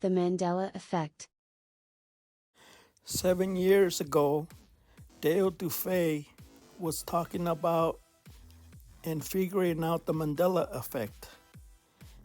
The Mandela Effect. 7 years ago, Dale Dufay was talking about and figuring out the Mandela Effect.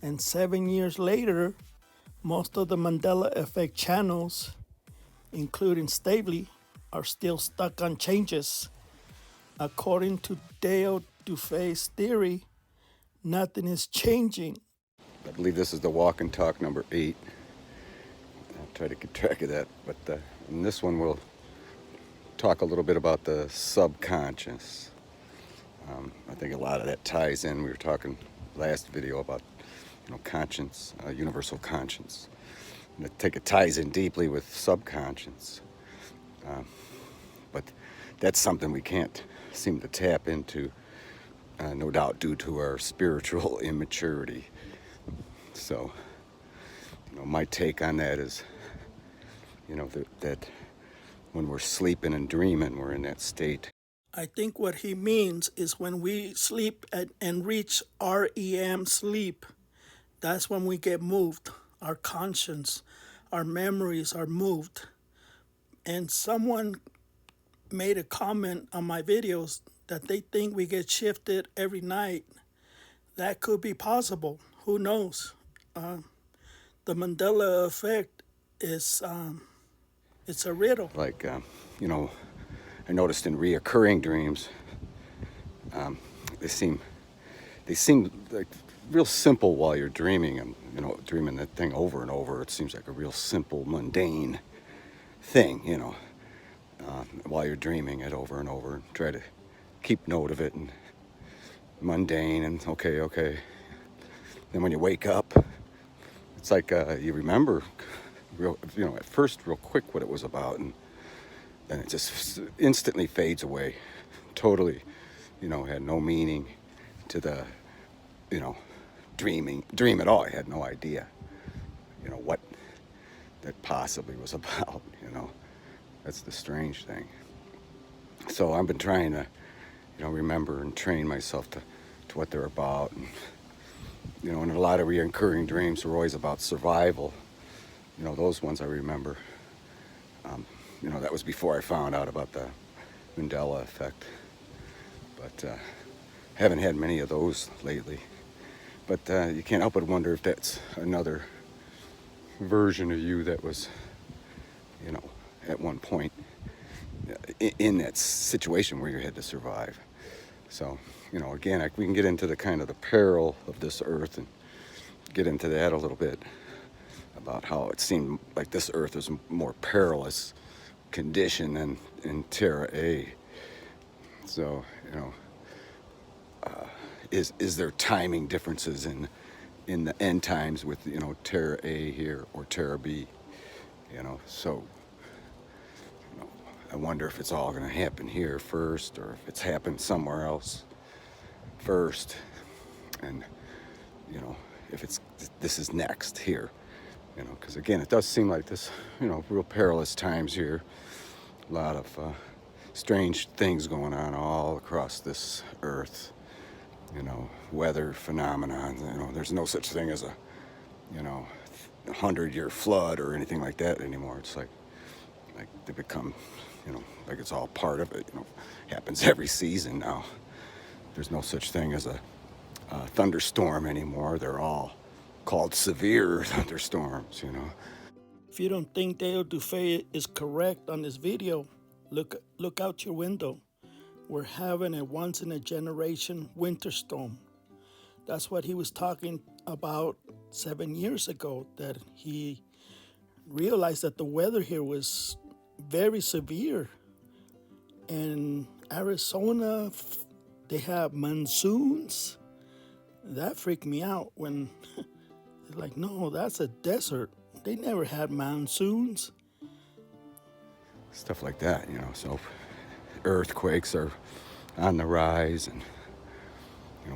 And 7 years later, most of the Mandela Effect channels, including Stavely, are still stuck on changes. According to Dale Dufay's theory, nothing is changing. I believe this is the walk and talk number 8. I'll try to keep track of that. But in this one, we'll talk a little bit about the subconscious. I think a lot of that ties in. We were talking last video about, conscience, universal conscience. And I think it ties in deeply with subconscious. But that's something we can't seem to tap into, no doubt due to our spiritual immaturity. So, my take on that is, that when we're sleeping and dreaming, we're in that state. I think what he means is when we sleep and reach REM sleep, that's when we get moved. Our conscience, our memories are moved. And someone made a comment on my videos that they think we get shifted every night. That could be possible. Who knows? The Mandela Effect is it's a riddle. Like, I noticed in reoccurring dreams, they seem like real simple while you're dreaming, and dreaming that thing over and over. It seems like a real simple, mundane thing, while you're dreaming it over and over, and try to keep note of it, and mundane, and okay. Then when you wake up, it's like you remember at first real quick what it was about, and then it just instantly fades away. Totally, had no meaning to the, dream at all. I had no idea, what that possibly was about, That's the strange thing. So I've been trying to, remember and train myself to what they're about. And, and a lot of recurring dreams were always about survival. Those ones I remember. That was before I found out about the Mandela effect. But haven't had many of those lately. But you can't help but wonder if that's another version of you that was, at one point in that situation where you had to survive. So, again, we can get into the kind of the peril of this earth and get into that a little bit about how it seemed like this earth is a more perilous condition than in Terra A. So, is there timing differences in the end times with, Terra A here or Terra B? So, I wonder if it's all going to happen here first, or if it's happened somewhere else first, and if this is next here, because again, it does seem like this, real perilous times here. A lot of strange things going on all across this earth. Weather phenomenon. There's no such thing as a 100-year flood or anything like that anymore. It's like they become, like it's all part of it. Happens every season now. There's no such thing as a thunderstorm anymore. They're all called severe thunderstorms. If you don't think Dale Dufay is correct on this video, look out your window. We're having a once-in-a-generation winter storm. That's what he was talking about 7 years ago, that he realized that the weather here was very severe. In Arizona, they have monsoons. That freaked me out when they're like, no, that's a desert. They never had monsoons. Stuff like that, so earthquakes are on the rise, and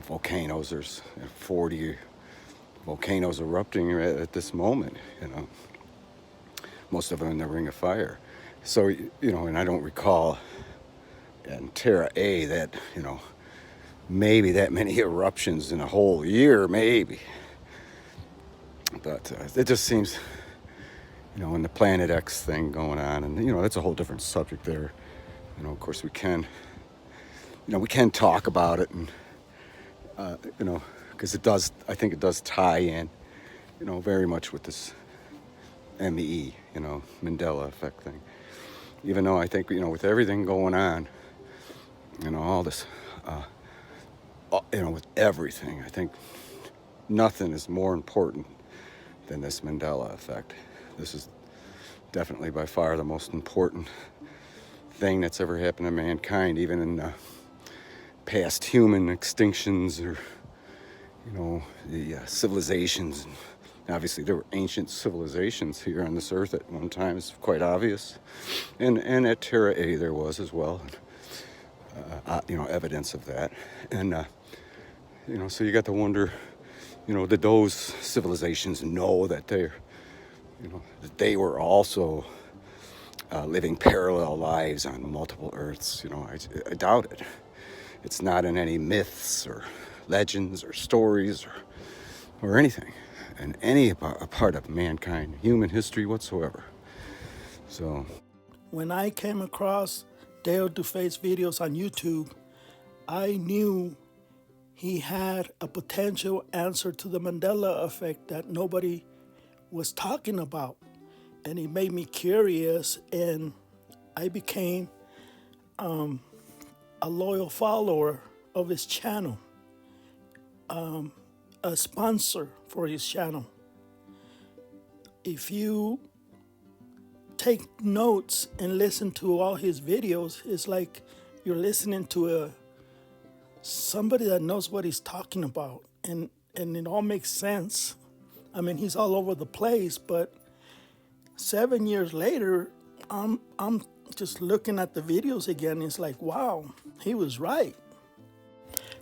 volcanoes, there's 40 volcanoes erupting at this moment, most of them in the Ring of Fire. So, and I don't recall in Terra A that, maybe that many eruptions in a whole year, maybe. But it just seems and the Planet X thing going on, and that's a whole different subject there. Of course we can talk about it, and because I think it does tie in, very much with this ME, Mandela effect thing. Even though I think, with everything going on, all this, with everything, I think nothing is more important than this Mandela effect. This is definitely by far the most important thing that's ever happened to mankind, even in past human extinctions, or the civilizations. Obviously there were ancient civilizations here on this earth at one time. It's quite obvious, and at Terra A there was as well, evidence of that. And so you got to wonder, did those civilizations know that that they were also living parallel lives on multiple Earths? I doubt it. It's not in any myths or legends or stories or anything, in any part of mankind, human history whatsoever. So When I came across Dale DeFay's videos on YouTube, I knew he had a potential answer to the Mandela effect that nobody was talking about. And it made me curious, and I became a loyal follower of his channel, a sponsor for his channel. If you take notes and listen to all his videos, it's like you're listening to somebody that knows what he's talking about, and it all makes sense. I mean, he's all over the place, but 7 years later, I'm just looking at the videos again. It's like, wow, he was right.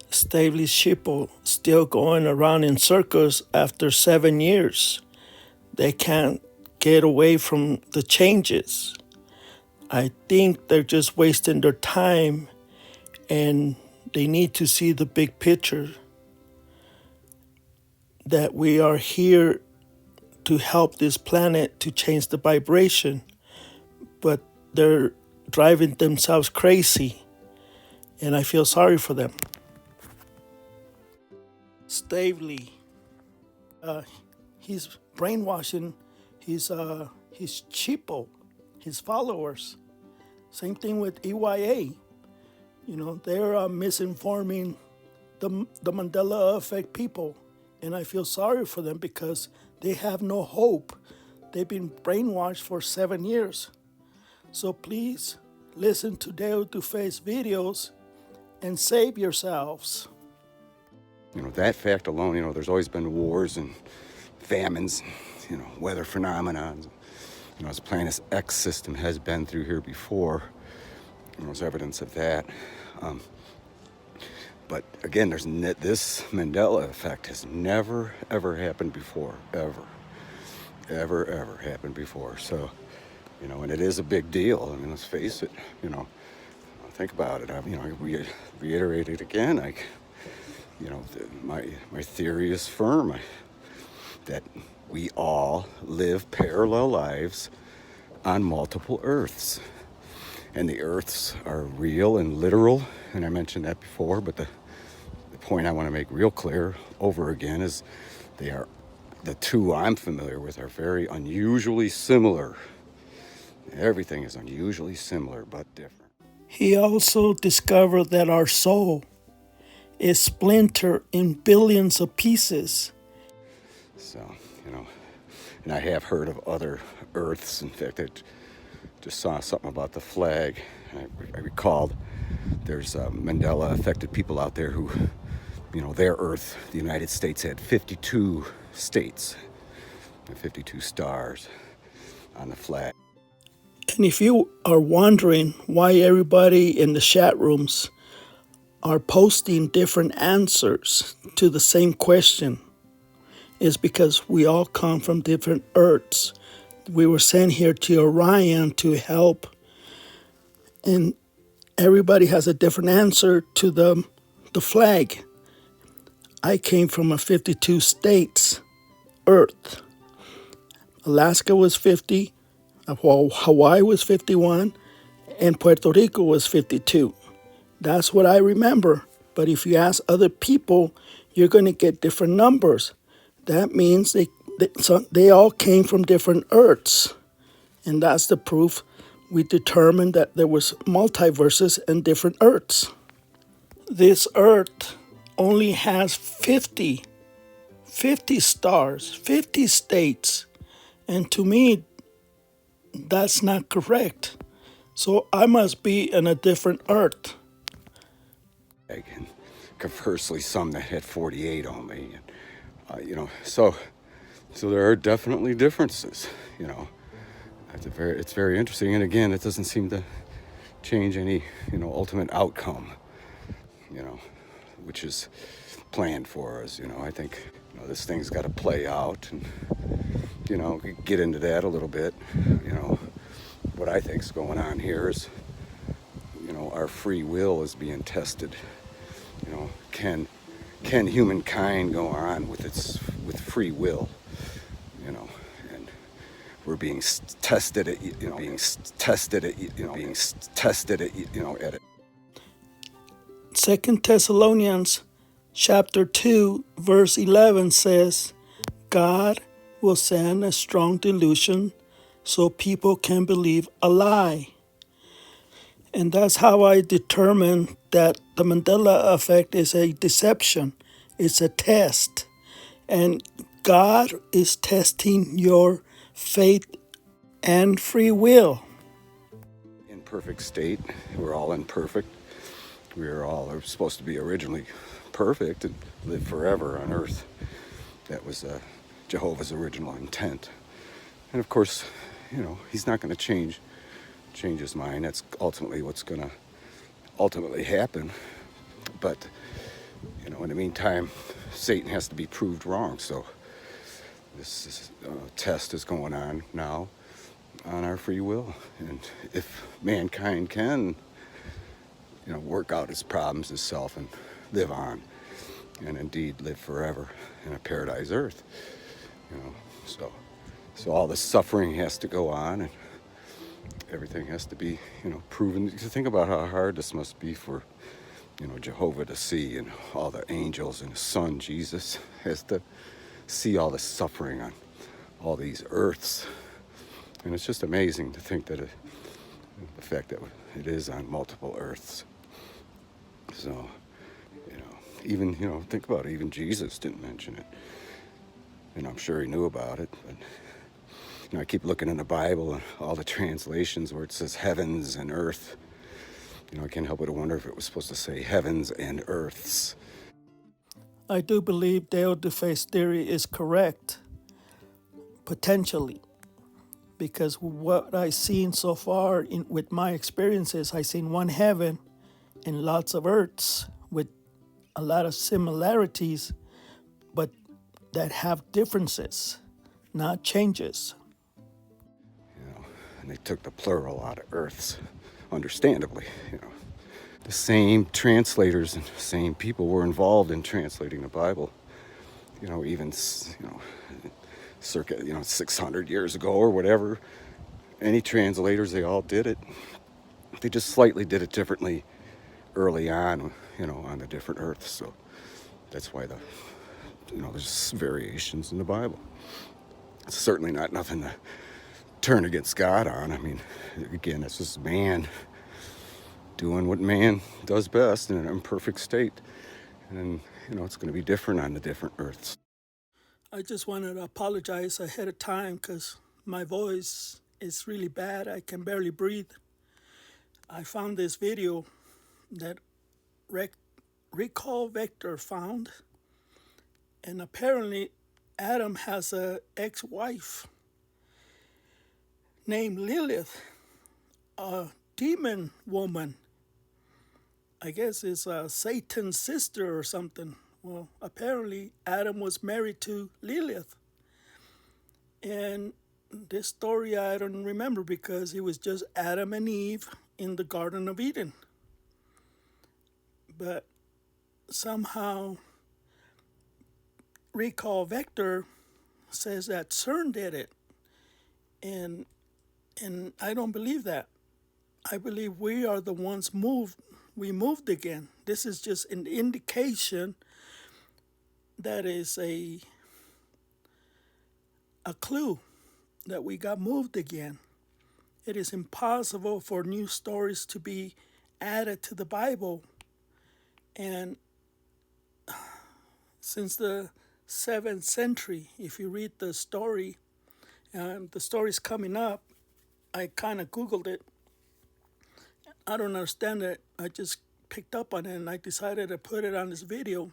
Stavely sheeple still going around in circles after 7 years. They can't get away from the changes. I think they're just wasting their time, and they need to see the big picture, that we are here to help this planet to change the vibration, but they're driving themselves crazy, and I feel sorry for them. Stavely, he's brainwashing his cheapo, his followers. Same thing with EYA. They're misinforming the Mandela effect people, and I feel sorry for them because they have no hope. They've been brainwashed for 7 years. So please listen to Dale DeFay's videos and save yourselves. That fact alone, there's always been wars and famines, weather phenomena. This Planet X system has been through here before. There's evidence of that. But again, this Mandela effect has never, ever happened before. Ever happened before. So, and it is a big deal. I mean, let's face it, think about it. I reiterate it again. My theory is firm, that we all live parallel lives on multiple Earths. And the Earths are real and literal, and I mentioned that before, but the point I want to make real clear over again is the two I'm familiar with are very unusually similar. Everything is unusually similar, but different. He also discovered that our soul is splintered in billions of pieces. So, and I have heard of other Earths. In fact, I just saw something about the flag. I recalled there's Mandela affected people out there who, their Earth, the United States, had 52 states and 52 stars on the flag. And if you are wondering why everybody in the chat rooms are posting different answers to the same question, is because we all come from different Earths. We were sent here to Orion to help, and everybody has a different answer to the flag. I came from a 52 states Earth. Alaska was 50, Hawaii was 51, and Puerto Rico was 52. That's what I remember. But if you ask other people, you're going to get different numbers. That means they all came from different Earths. And that's the proof we determined that there was multiverses and different Earths. This Earth only has 50 stars, 50 states. And to me, that's not correct. So I must be in a different Earth. And conversely, some that had 48 only. So there are definitely differences. It's very interesting. And again, it doesn't seem to change any ultimate outcome. Which is planned for us. I think this thing's got to play out, and get into that a little bit. What I think's going on here is our free will is being tested. Can humankind go on with free will? And we're being tested at at it. 2 Thessalonians chapter 2 verse 11 says, God will send a strong delusion so people can believe a lie. And that's how I determine that the Mandela effect is a deception. It's a test. And God is testing your faith and free will. Imperfect state. We're all imperfect. Are supposed to be originally perfect and live forever on earth. That was Jehovah's original intent. And of course, he's not going to change his mind. That's ultimately what's going to ultimately happen. But, in the meantime, Satan has to be proved wrong. So this test is going on now on our free will. And if mankind can work out his problems himself and live on, and indeed live forever in a paradise earth. So all the suffering has to go on, and everything has to be, proven. You think about how hard this must be for, Jehovah to see, and all the angels, and his son Jesus has to see all the suffering on all these earths. And it's just amazing to think that the fact that it is on multiple earths. So, even, think about it, even Jesus didn't mention it. And I'm sure he knew about it, but, I keep looking in the Bible and all the translations where it says heavens and earth. I can't help but wonder if it was supposed to say heavens and earths. I do believe Dale DeFace theory is correct, potentially, because what I've seen so far with my experiences, I've seen one heaven and lots of earths with a lot of similarities, but that have differences, not changes. And they took the plural out of earths, understandably. The same translators and same people were involved in translating the Bible. Even circa 600 years ago or whatever. Any translators, they all did it. They just slightly did it differently early on, on the different earths. So that's why there's variations in the Bible. It's certainly not nothing to turn against God on. I mean, again, it's just man doing what man does best in an imperfect state. And, it's going to be different on the different earths. I just wanted to apologize ahead of time because my voice is really bad. I can barely breathe. I found this video that REKALL VEKTOR found, and apparently Adam has a ex-wife named Lilith, a demon woman. I guess it's Satan's sister or something. Well, apparently Adam was married to Lilith. And this story I don't remember because it was just Adam and Eve in the Garden of Eden. But somehow REKALL VEKTOR says that CERN did it. and I don't believe that. I believe we are the ones moved. We moved again. This is just an indication that is a clue that we got moved again. It is impossible for new stories to be added to the Bible. And since the 7th century, if you read the story, the story's coming up. I kind of Googled it. I don't understand it. I just picked up on it and I decided to put it on this video.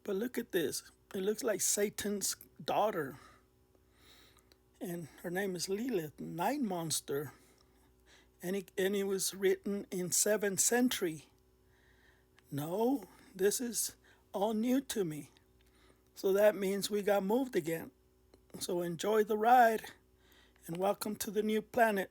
But look at this. It looks like Satan's daughter. And her name is Lilith, Night Monster. And it was written in 7th century. No, this is all new to me. So that means we got moved again. So enjoy the ride and welcome to the new planet.